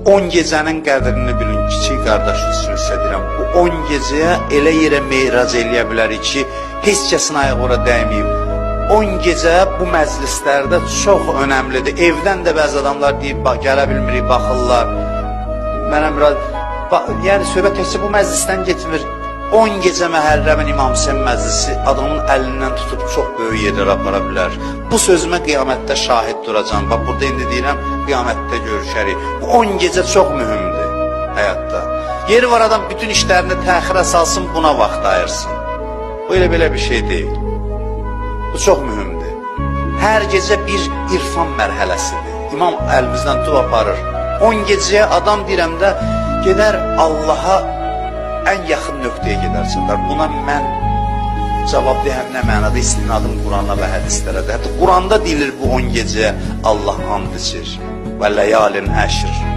10 gecənin qədrini bilin, kiçik qardaş üçün sizə deyirəm. Bu 10 gecəyə elə yerə meyrac eləyə bilərik ki, heç kəsin ayağı ora dəyməyib. 10 gecə bu məclislərdə çox önəmlidir. Evdən də bəzi adamlar deyib, gələ bilmirik, baxırlar. Mənəm yəni söhbət təkcə bu məclisdən getmir. 10 gecə Məhərrəmin İmam Hüseyn məclisi adamın əlindən tutub çox böyük yerlərə apara bilər. Bu sözümə qiyamətdə şahid duracam. Bax, burada indi deyirəm, qiyamətdə görüşərik. Bu 10 gecə çox mühümdür həyatda. Yeri var adam bütün işlərini təxirə salsın, buna vaxt ayırsın. Bu elə belə bir şey deyil. Bu çox mühümdür. Hər gecə bir irfan mərhələsidir. İmam əlimizdən tutub aparır. 10 gecəyə adam deyirəm də gedər Allaha ən yaxın nöqtəyə gedərsən. Buna mən cavab deyəm nə mənada istinadım Qurana və hədislərədir. Hətta Quranda deyilir bu 10 gecə Allah and içir. Və ləyalin əşr.